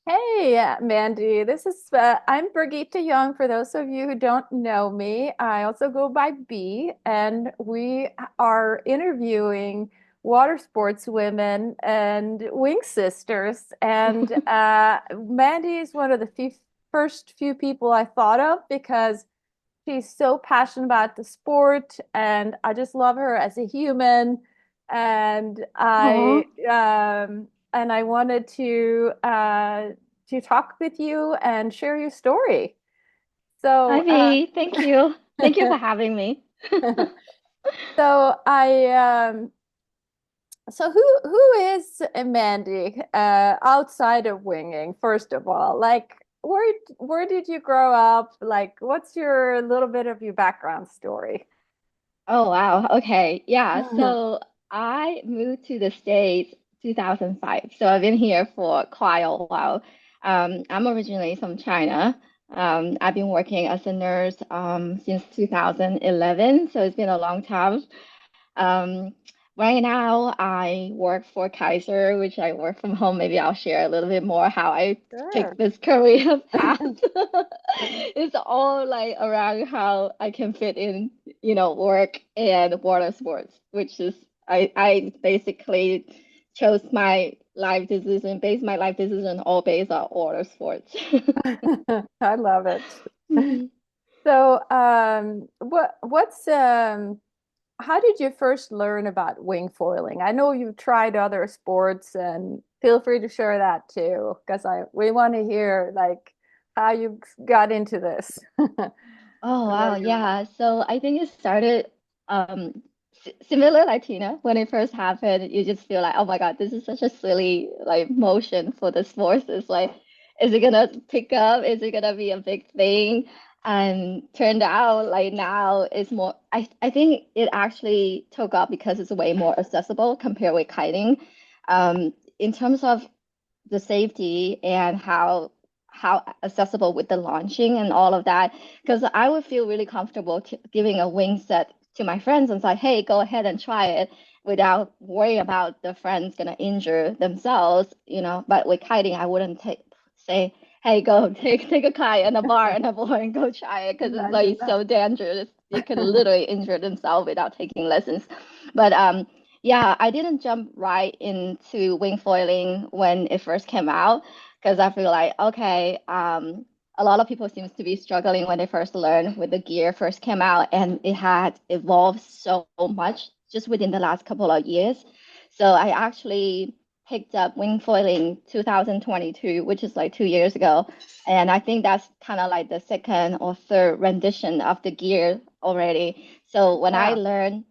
Hey, Mandy. I'm Brigitte Young. For those of you who don't know me, I also go by B, and we are interviewing water sports women and wing sisters. And Mandy is one of the first few people I thought of because she's so passionate about the sport, and I just love her as a human. And Oh, I wanted to talk with you and share your story. So Ivy, thank you. Thank you for having me. so I so who is Mandy outside of winging, first of all? Like where did you grow up? Like what's your little bit of your background story? Oh, wow. Okay. Yeah. So I moved to the States 2005. So I've been here for quite a while. I'm originally from China. I've been working as a nurse since 2011. So it's been a long time. Um, right now, I work for Kaiser, which I work from home. Maybe I'll share a little bit more how I Sure. picked this career path. It's all like around how I can fit in, work and water sports, which is I basically chose my life decision, based my life decision all based on water sports. I love it. Mhm. So, what's how did you first learn about wing foiling? I know you've tried other sports, and feel free to share that too, because I we want to hear like how you got into this. Oh I love wow, your yeah. So I think it started similar like Tina. When it first happened, you just feel like, oh my God, this is such a silly like motion for the sports. It's like, is it gonna pick up? Is it gonna be a big thing? And turned out like now it's more I think it actually took off because it's way more accessible compared with kiting. In terms of the safety and how accessible with the launching and all of that, because I would feel really comfortable giving a wing set to my friends and say, hey, go ahead and try it without worry about the friends gonna injure themselves, But with kiting, I wouldn't say, hey, go take a kite and a bar and a board and go try it because it's imagine like that. so dangerous. They could literally injure themselves without taking lessons. But yeah, I didn't jump right into wing foiling when it first came out because I feel like, okay, a lot of people seems to be struggling when they first learn with the gear first came out, and it had evolved so much just within the last couple of years. So I actually picked up wing foiling 2022, which is like 2 years ago, and I think that's kind of like the second or third rendition of the gear already. So when I Yeah. learned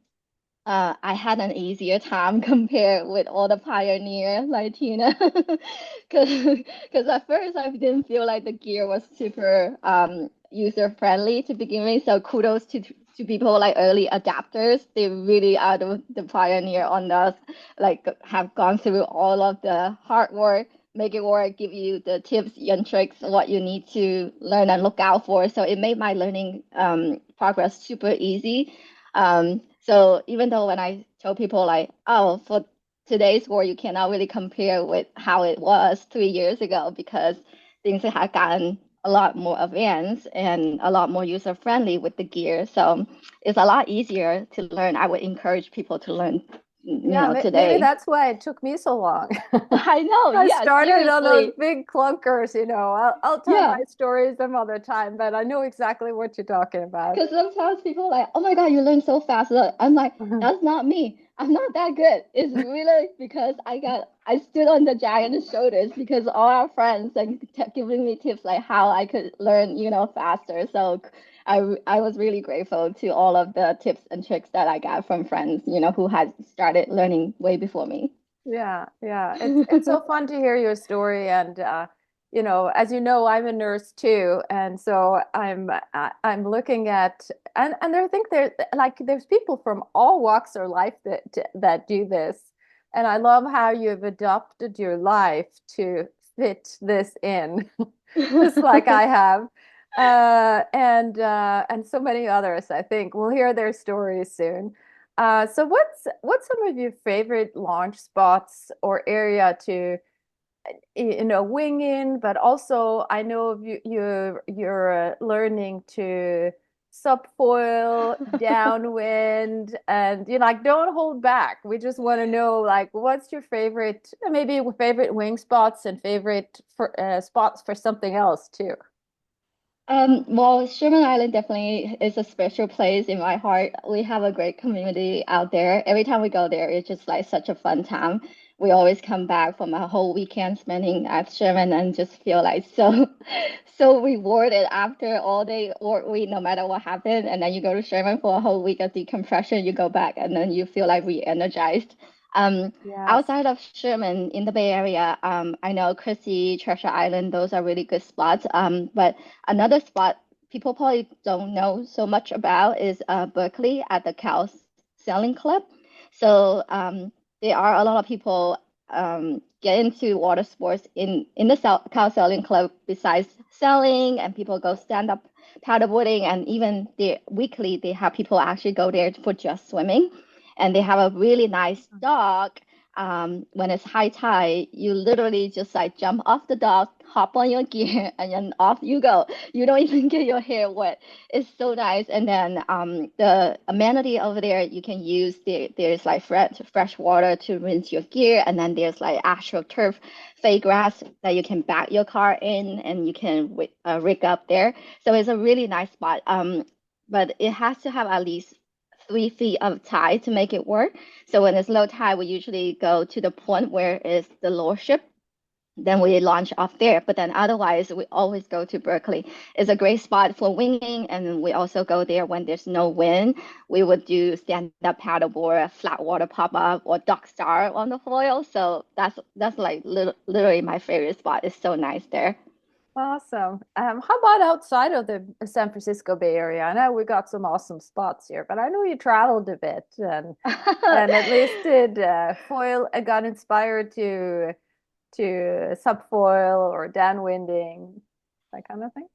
I had an easier time compared with all the pioneer like Tina, because at first I didn't feel like the gear was super user friendly to begin with. So kudos to people like early adapters. They really are the pioneer on this. Like have gone through all of the hard work, make it work, give you the tips and tricks what you need to learn and look out for. So it made my learning progress super easy. So even though when I tell people like, oh, for today's world, you cannot really compare with how it was 3 years ago because things have gotten a lot more advanced and a lot more user friendly with the gear. So it's a lot easier to learn. I would encourage people to learn, Yeah, maybe today. that's why it took me so long. I know, I yeah, started on those seriously. big clunkers, you know. I'll tell Yeah. my story some other time, but I know exactly what you're talking about. Because sometimes people are like, oh my God, you learn so fast. Look, I'm like, that's not me. I'm not that good. It's really because I stood on the giant's shoulders because all our friends like kept giving me tips like how I could learn, faster. So I was really grateful to all of the tips and tricks that I got from friends, who had started learning way before me. Yeah, yeah. It's so fun to hear your story, and as you know, I'm a nurse too, and so I'm looking at and I think there's people from all walks of life that do this, and I love how you've adopted your life to fit this in, just like I have, and so many others. I think we'll hear their stories soon. So what's some of your favorite launch spots or area winging, but also I know you're learning to subfoil, downwind, and like don't hold back. We just want to know like what's your favorite, maybe favorite wing spots and favorite spots for something else too. Well, Sherman Island definitely is a special place in my heart. We have a great community out there. Every time we go there, it's just like such a fun time. We always come back from a whole weekend spending at Sherman and just feel like so, so rewarded after all day work week, no matter what happened. And then you go to Sherman for a whole week of decompression, you go back and then you feel like re-energized. Um, Yes. Outside of Sherman in the Bay Area, I know Chrissy, Treasure Island, those are really good spots. But another spot people probably don't know so much about is Berkeley at the Cal Sailing Club. So there are a lot of people get into water sports in the Cal Sailing Club besides sailing, and people go stand up paddleboarding, and even weekly they have people actually go there for just swimming, and they have a really nice dock. When it's high tide, you literally just like jump off the dock, hop on your gear, and then off you go. You don't even get your hair wet. It's so nice. And then the amenity over there you can use there's like fresh water to rinse your gear, and then there's like actual turf, fake grass that you can back your car in, and you can rig up there. So it's a really nice spot. But it has to have at least 3 feet of tide to make it work. So when it's low tide, we usually go to the point where is the lower ship. Then we launch off there. But then otherwise, we always go to Berkeley. It's a great spot for winging, and we also go there when there's no wind. We would do stand-up paddleboard, flat water pop-up, or dock star on the foil. So that's like literally my favorite spot. It's so nice there. Awesome. How about outside of the San Francisco Bay Area? I know we got some awesome spots here, but I know you traveled a bit and at least did foil got inspired to subfoil or downwinding, that kind of thing.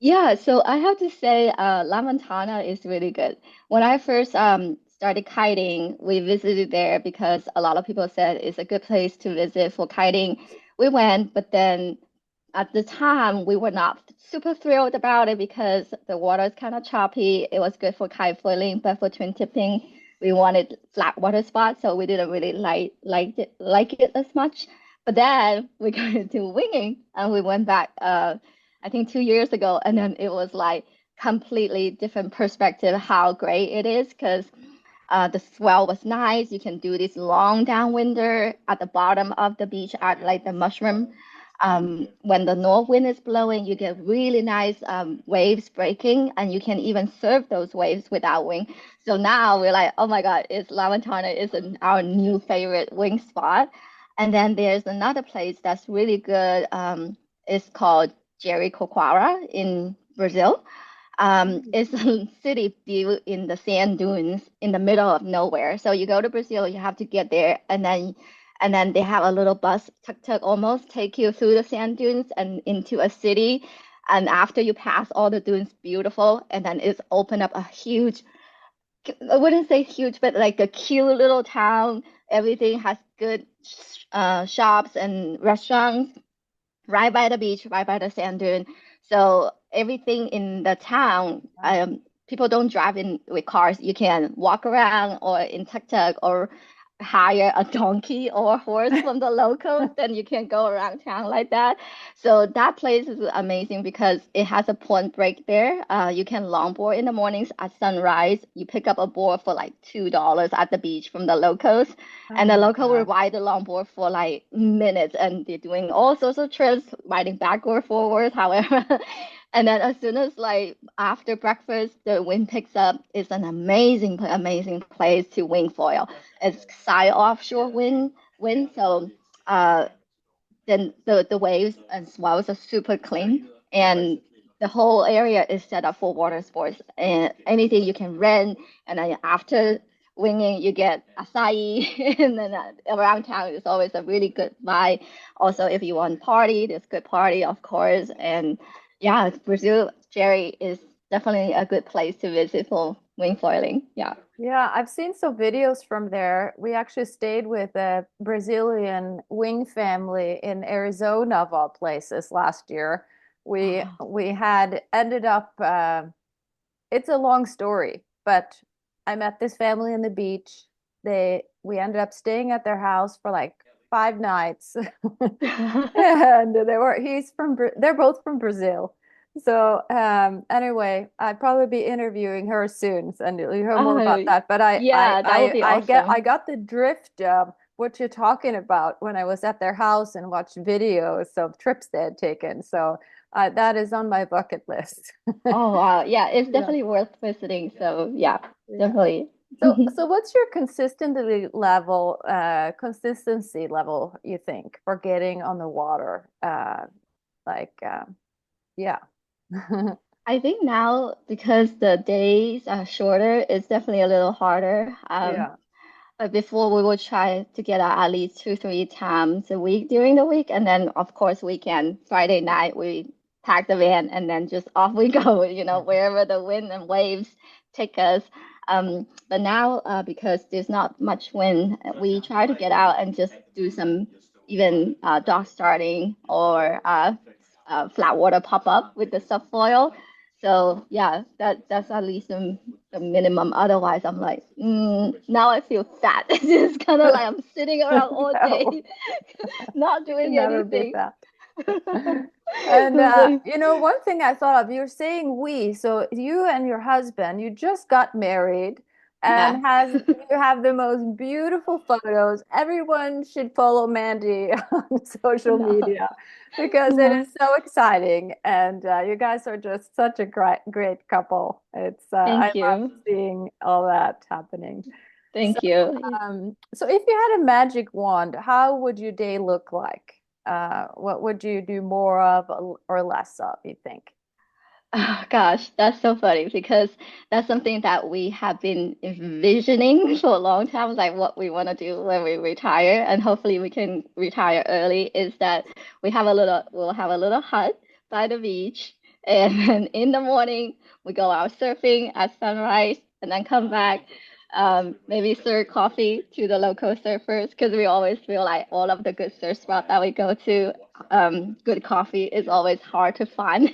Yeah, so I have to say, La Montana is really good. When I first started kiting, we visited there because a lot of people said it's a good place to visit for kiting. We went, but then at the time we were not super thrilled about it because the water is kind of choppy. It was good for kite foiling, but for twin tipping, we wanted flat water spots, so we didn't really like it as much. But then we got into winging, and we went back. I think 2 years ago, and then it was like completely different perspective how great it is because the swell was nice. You can do this long downwinder at the bottom of the beach at like the mushroom. When the north wind is blowing, you get really nice waves breaking, and you can even surf those waves without wing. So now we're like, oh my God, it's La Ventana is our new favorite wing spot. And then there's another place that's really good. It's called Jericoacoara in Brazil. It's a city built in the sand dunes in the middle of nowhere. So you go to Brazil, you have to get there, and then they have a little bus, tuk-tuk almost, take you through the sand dunes and into a city. And after you pass all the dunes, beautiful, and then it's open up a huge, I wouldn't say huge, but like a cute little town. Everything has good shops and restaurants right by the beach, right by the sand dune. So everything in the town, people don't drive in with cars. You can walk around or in tuk-tuk or hire a donkey or a horse from the locals. Then you can go around town like that. So that place is amazing because it has a point break there. You can longboard in the mornings at sunrise. You pick up a board for like $2 at the beach from the locals, Oh and the my local will God. ride the longboard for like minutes, and they're doing all sorts of trips, riding backward, forward, however. And then as soon as like after breakfast, the wind picks up. It's an amazing place to wing foil. It's side offshore wind, so uh, then the waves and swells are super clean, and the whole area is set up for water sports and anything you can rent. And then after winging, you get acai, and then around town is always a really good vibe. Also, if you want party, there's good party, of course. And yeah, Brazil, Jerry is definitely a good place to visit for wing foiling. Yeah. Yeah, I've seen some videos from there. We actually stayed with a Brazilian wing family in Arizona, of all places, last year. Oh. We had ended up it's a long story, but I met this family on the beach. We ended up staying at their house for like 5 nights. And they're both from Brazil. So anyway, I'd probably be interviewing her soon and you'll hear more about Oh, that. But yeah, that would be I awesome. got the drift of what you're talking about when I was at their house and watched videos of trips they had taken. So that is on my bucket list. Oh, wow. Yeah, it's Yeah, definitely worth visiting. So, yeah, yeah. definitely. So what's your consistency level, you think, for getting on the water? Like, yeah. I think now because the days are shorter, it's definitely a little harder. Yeah. But before we would try to get out at least 2, 3 times a week during the week, and then of course weekend, Friday night we pack the van and then just off we go, wherever the wind and waves take us. But now because there's not much wind, we try to get out and just do some even dock starting or flat water pop up with the subfoil. So yeah, that's at least the minimum. Otherwise, I'm like, now I feel fat. It's just kind of like I'm sitting around all No, day, not can doing never be anything. that. And It's like, one thing I thought of, you're saying we, so you and your husband, you just got married yeah. and has you have the most beautiful photos. Everyone should follow Mandy on social No, media because it no. is so exciting and you guys are just such a great couple. It's I Thank love you. seeing all that happening. So, Thank you. so if you had a magic wand, how would your day look like? What would you do more of or less of, you think? Oh, gosh, that's so funny because that's something that we have been envisioning for a long time, like what we want to do when we retire, and hopefully we can retire early, is that we'll have a little hut by the beach, and then in the morning we go out surfing at sunrise, and then come back, maybe serve coffee to the local surfers because we always feel like all of the good surf spots that we go to, good coffee is always hard to find.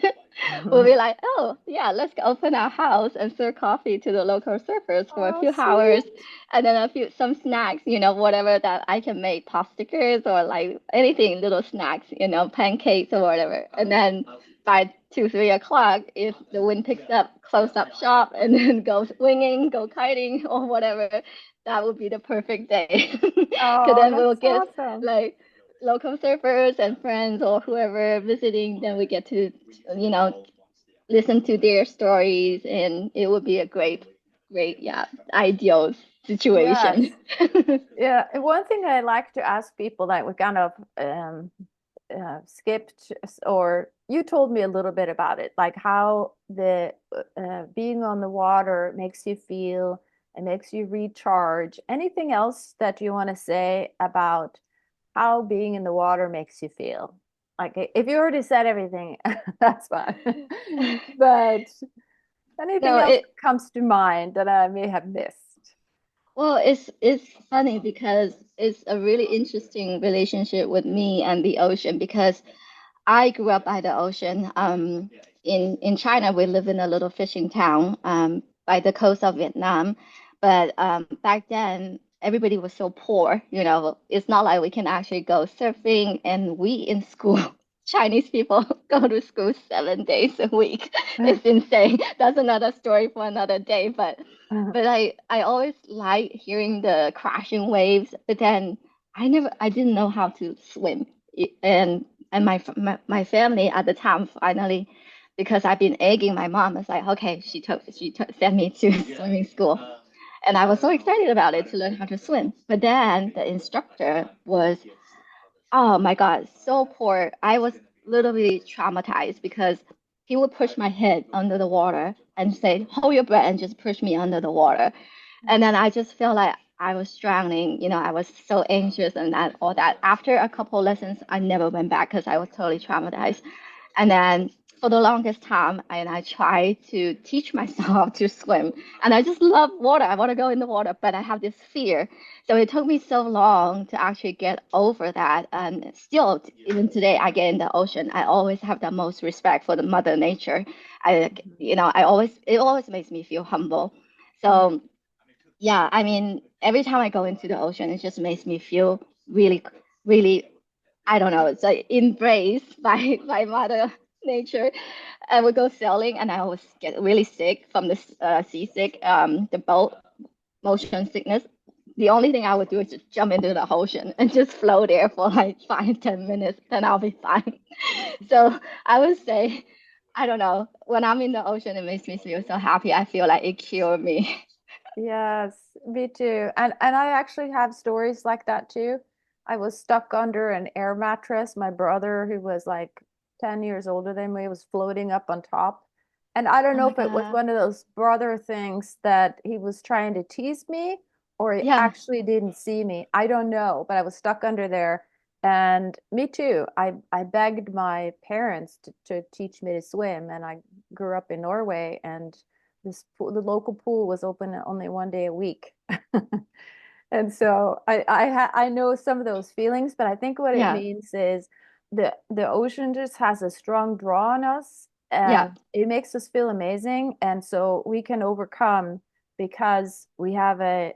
We'll be like, oh yeah, let's go open our house and serve coffee to the local surfers for a Oh, few hours, sweet. and then some snacks, whatever that I can make, pop stickers or like anything, little snacks, pancakes or whatever. And then by 2, 3 o'clock, if the wind picks up, close up shop and then go swinging, go kiting or whatever. That would be the perfect day. Because Oh, then we'll that's get awesome. like local surfers and friends or whoever visiting, then we get to, you know, listen to their stories, and it would be a great, yeah, ideal situation. Yes. Yeah. And one thing I like to ask people that we kind of skipped, or you told me a little bit about it, like how the being on the water makes you feel, it makes you recharge. Anything else that you want to say about how being in the water makes you feel? Like if you already said everything, that's fine. But anything No, else it that comes to mind that I may have missed? well, it's funny because it's a really interesting relationship with me and the ocean because I grew up by the ocean. In China, we live in a little fishing town by the coast of Vietnam. But back then, everybody was so poor. It's not like we can actually go surfing. And we in school, Chinese people go to school 7 days a week. It's insane. That's another story for another day. But I always like hearing the crashing waves. But then I didn't know how to swim. And my family at the time finally, because I've been egging my mom, it's like, okay, she sent me to swimming school, and I was so excited about it to learn how to swim. But then the instructor was, oh my God, so poor. I was literally traumatized because he would push my head under the water and say, hold your breath, and just push me under the water. And then I just felt like I was drowning. I was so anxious and that all that. After a couple lessons, I never went back because I was totally traumatized. And then for the longest time, and I try to teach myself to swim. And I just love water. I want to go in the water, but I have this fear. So it took me so long to actually get over that. And still, even today, I get in the ocean. I always have the most respect for the Mother Nature. It always makes me feel humble. Mhm. So yeah, I mean, every time I go into the ocean, it just makes me feel really, really, I don't know, it's like embraced by Mother Nature. I would go sailing, and I always get really sick from the seasick, the boat motion sickness. The only thing I would do is just jump into the ocean and just float there for like 5, 10 minutes, then I'll be fine. So I would say, I don't know, when I'm in the ocean, it makes me feel so happy. I feel like it cured me. Yes, me too. And I actually have stories like that too. I was stuck under an air mattress. My brother, who was like 10 years older than me, was floating up on top. And I don't Oh know my if it was God. one of those brother things that he was trying to tease me or he Yeah. actually didn't see me. I don't know, but I was stuck under there. And me too. I begged my parents to teach me to swim, and I grew up in Norway, and the local pool was open only 1 day a week. And so I know some of those feelings, but I think what it Yeah. means is the ocean just has a strong draw on us, Yeah. and it makes us feel amazing, and so we can overcome because we have a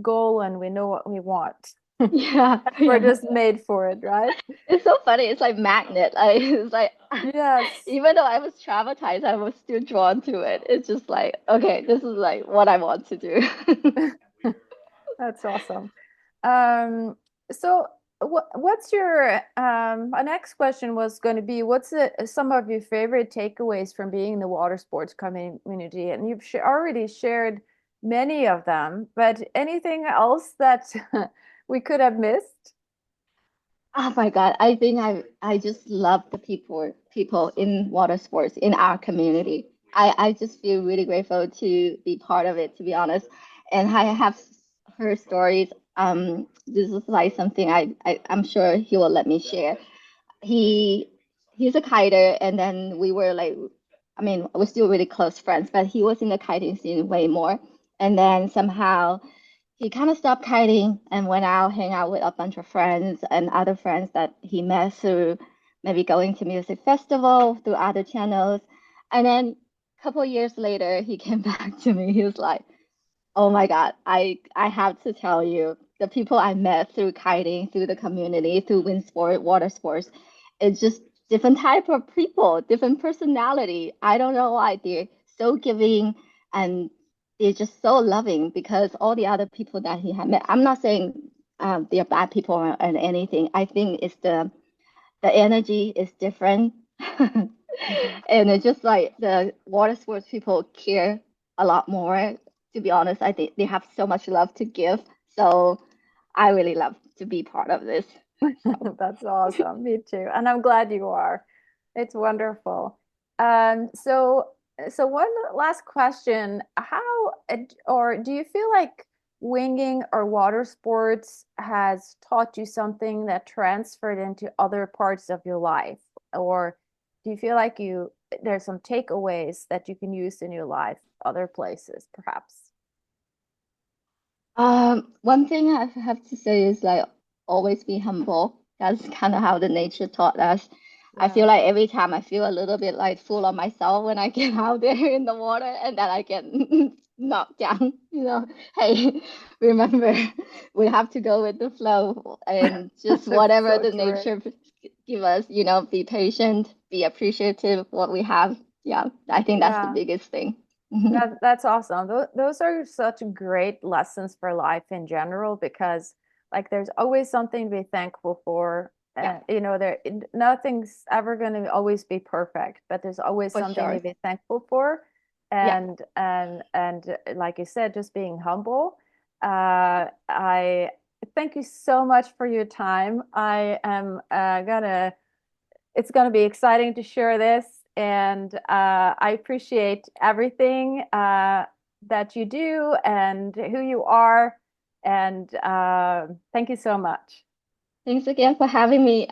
goal and we know what we want. Yeah. We're Yeah. just made for it, right? It's so funny. It's like magnet. Like it's like Yes. even though I was traumatized, I was still drawn to it. It's just like, okay, this is like what I want to do. That's awesome. Um, so what's your my next question was going to be what's some of your favorite takeaways from being in the water sports community? And you've already shared many of them, but anything else that we could have missed? Oh my God. I just love the people in water sports in our community. I just feel really grateful to be part of it, to be honest. And I have heard stories. This is like something I'm sure he will let me share. he he's a kiter, and then we were like, I mean, we're still really close friends, but he was in the kiting scene way more. And then somehow he kind of stopped kiting and went out, hang out with a bunch of friends and other friends that he met through maybe going to music festival through other channels. And then a couple of years later, he came back to me. He was like, oh my God, I have to tell you, the people I met through kiting, through the community, through wind sport, water sports, it's just different type of people, different personality. I don't know why they're so giving, and they're just so loving, because all the other people that he had met, I'm not saying they're bad people or anything. I think it's the energy is different. Mhm. And it's just like the water sports people care a lot more. To be honest, I think they have so much love to give. So I really love to be part of this. So That's awesome. Me too. And I'm glad you are. It's wonderful. So one last question. How or do you feel like winging or water sports has taught you something that transferred into other parts of your life? Or do you feel like there's some takeaways that you can use in your life, other places, perhaps? one thing I have to say is like always be humble. That's kind of how the nature taught us. I Yeah. feel like every time I feel a little bit like full of myself when I get out there in the water, and then I get knocked down. Hey, remember, we have to go with the flow and just That's whatever so the true. nature give us, be patient, be appreciative of what we have. Yeah, I think that's the Yeah. biggest thing. Mhm. That's awesome. Those are such great lessons for life in general because like there's always something to be thankful for. Yeah, Nothing's ever going to always be perfect, but there's always for something sure. to be thankful for. Yeah. And like you said, just being humble. I thank you so much for your time. I am gonna it's going to be exciting to share this. And I appreciate everything that you do and who you are. And thank you so much. Thanks again for having me.